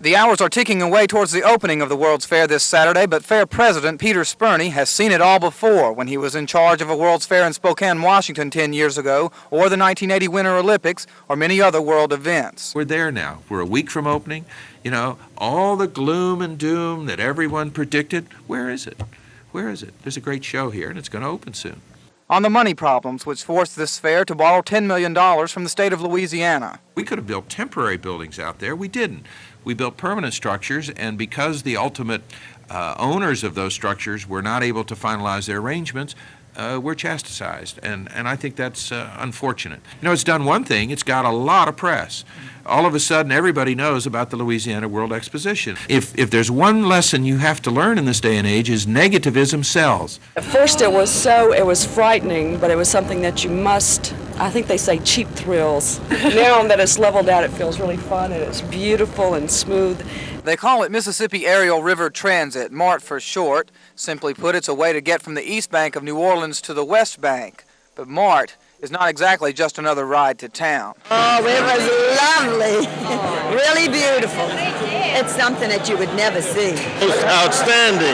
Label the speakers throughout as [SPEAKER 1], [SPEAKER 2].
[SPEAKER 1] The hours are ticking away towards the opening of the World's Fair this Saturday, but Fair President Peter Spurney has seen it all before when he was in charge of a World's Fair in Spokane, Washington 10 years ago, or the 1980 Winter Olympics, or many other world events.
[SPEAKER 2] We're there now. We're a week from opening. You know, all the gloom and doom that everyone predicted, where is it? Where is it? There's a great show here, and it's going to open soon.
[SPEAKER 1] On the money problems, which forced this fair to borrow $10 million from the state of Louisiana.
[SPEAKER 2] We could have built temporary buildings out there. We didn't. We built permanent structures, and because the ultimate owners of those structures were not able to finalize their arrangements, we're chastised, and I think that's unfortunate. You know, it's done one thing. It's got a lot of press. All of a sudden, everybody knows about the Louisiana World Exposition. If there's one lesson you have to learn in this day and age, is negativism sells.
[SPEAKER 3] At first it was frightening, but it was something that you must, I think they say cheap thrills. Now that it's leveled out, it feels really fun, and it's beautiful and smooth.
[SPEAKER 1] They call it Mississippi Aerial River Transit, MART for short. Simply put, it's a way to get from the east bank of New Orleans to the west bank. But MART is not exactly just another ride to town.
[SPEAKER 4] Oh, it was lovely. Really beautiful. It's something that you would never see.
[SPEAKER 5] It was outstanding.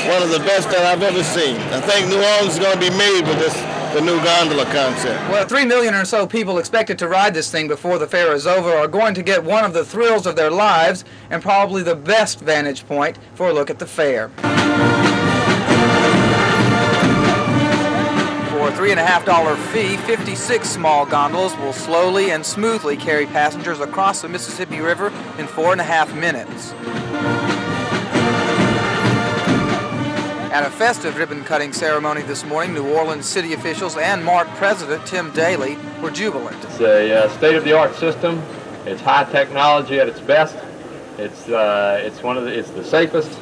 [SPEAKER 5] One of the best that I've ever seen. I think New Orleans is going to be made with the new gondola concept.
[SPEAKER 1] Well, 3 million or so people expected to ride this thing before the fair is over are going to get one of the thrills of their lives and probably the best vantage point for a look at the fair. For a $3.50 fee, 56 small gondolas will slowly and smoothly carry passengers across the Mississippi River in 4.5 minutes. At a festive ribbon-cutting ceremony this morning, New Orleans city officials and MART president Tim Daly were jubilant.
[SPEAKER 6] It's a state-of-the-art system. It's high technology at its best. It's the safest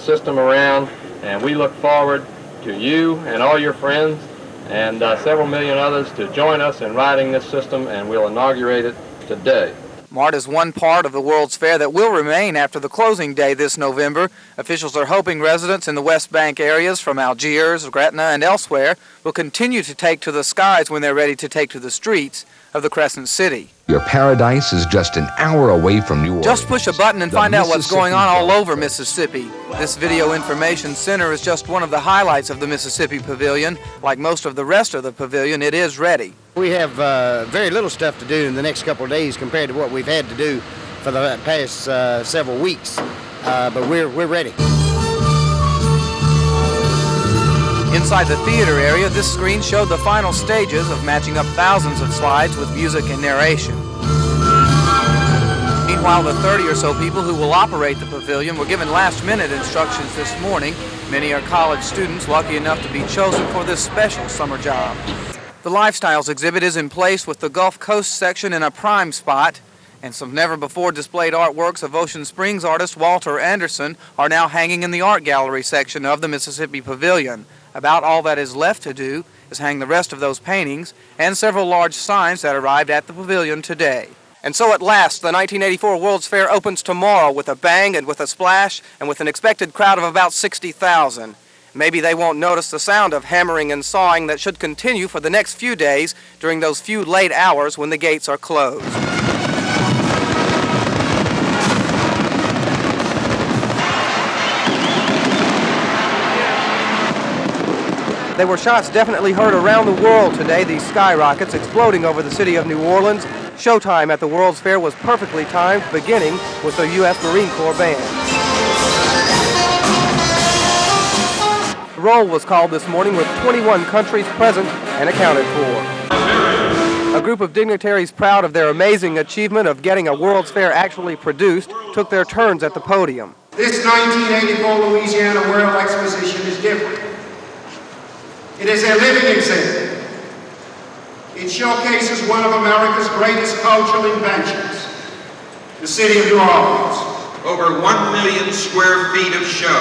[SPEAKER 6] system around, and we look forward to you and all your friends and several million others to join us in riding this system, and we'll inaugurate it today.
[SPEAKER 1] MART is one part of the World's Fair that will remain after the closing day this November. Officials are hoping residents in the West Bank areas from Algiers, Gretna, and elsewhere will continue to take to the skies when they're ready to take to the streets of the Crescent City.
[SPEAKER 7] Your paradise is just an hour away from New Orleans.
[SPEAKER 1] Just push a button and find out what's going on all over Mississippi. This Video Information Center is just one of the highlights of the Mississippi Pavilion. Like most of the rest of the pavilion, it is ready.
[SPEAKER 8] We have very little stuff to do in the next couple of days compared to what we've had to do for the past several weeks, but we're ready.
[SPEAKER 1] Inside the theater area, this screen showed the final stages of matching up thousands of slides with music and narration. Meanwhile, the 30 or so people who will operate the pavilion were given last-minute instructions this morning. Many are college students lucky enough to be chosen for this special summer job. The Lifestyles exhibit is in place with the Gulf Coast section in a prime spot, and some never-before-displayed artworks of Ocean Springs artist Walter Anderson are now hanging in the art gallery section of the Mississippi Pavilion. About all that is left to do is hang the rest of those paintings and several large signs that arrived at the pavilion today. And so at last, the 1984 World's Fair opens tomorrow with a bang and with a splash and with an expected crowd of about 60,000. Maybe they won't notice the sound of hammering and sawing that should continue for the next few days during those few late hours when the gates are closed. They were shots definitely heard around the world today, these skyrockets exploding over the city of New Orleans. Showtime at the World's Fair was perfectly timed, beginning with the U.S. Marine Corps band. The roll was called this morning with 21 countries present and accounted for. A group of dignitaries proud of their amazing achievement of getting a World's Fair actually produced took their turns at the podium.
[SPEAKER 9] This 1984 Louisiana World Exposition is different. It is a living example. It showcases one of America's greatest cultural inventions, the city of New Orleans.
[SPEAKER 10] Over 1 million square feet of show,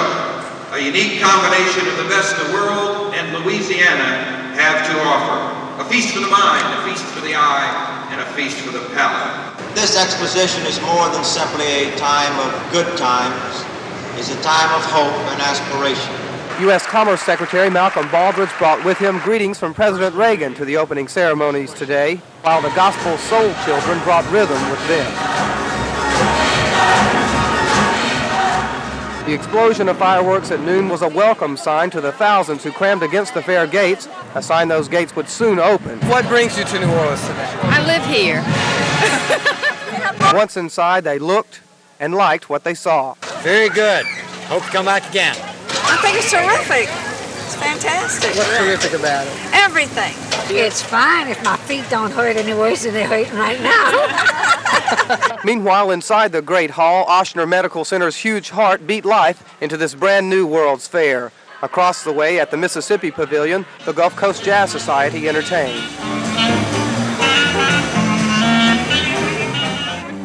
[SPEAKER 10] a unique combination of the best the world and Louisiana have to offer. A feast for the mind, a feast for the eye, and a feast for the palate.
[SPEAKER 11] This exposition is more than simply a time of good times. It's a time of hope and aspiration.
[SPEAKER 1] U.S. Commerce Secretary Malcolm Baldrige brought with him greetings from President Reagan to the opening ceremonies today, while the Gospel Soul Children brought rhythm with them. The explosion of fireworks at noon was a welcome sign to the thousands who crammed against the fair gates, a sign those gates would soon open. What brings you to New Orleans today?
[SPEAKER 12] I live here.
[SPEAKER 1] Once inside, they looked and liked what they saw.
[SPEAKER 13] Very good. Hope to come back again.
[SPEAKER 12] I think it's terrific. It's fantastic.
[SPEAKER 1] What's terrific about it?
[SPEAKER 12] Everything.
[SPEAKER 14] It's fine if my feet don't hurt any worse than they're hurting right now.
[SPEAKER 1] Meanwhile, inside the Great Hall, Ochsner Medical Center's huge heart beat life into this brand new World's Fair. Across the way at the Mississippi Pavilion, the Gulf Coast Jazz Society entertained.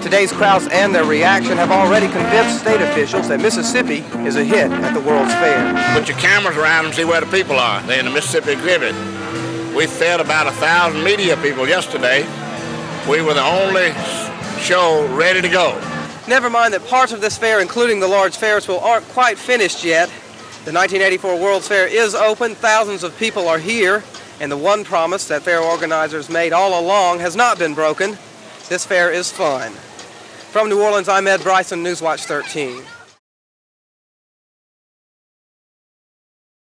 [SPEAKER 1] Today's crowds and their reaction have already convinced state officials that Mississippi is a hit at the World's Fair.
[SPEAKER 5] Put your cameras around and see where the people are. They're in the Mississippi exhibit. We fed about 1,000 media people yesterday. We were the only show ready to go.
[SPEAKER 1] Never mind that parts of this fair, including the large Ferris wheel, aren't quite finished yet. The 1984 World's Fair is open, thousands of people are here, and the one promise that fair organizers made all along has not been broken. This fair is fun. From New Orleans, I'm Ed Bryson, Newswatch 13.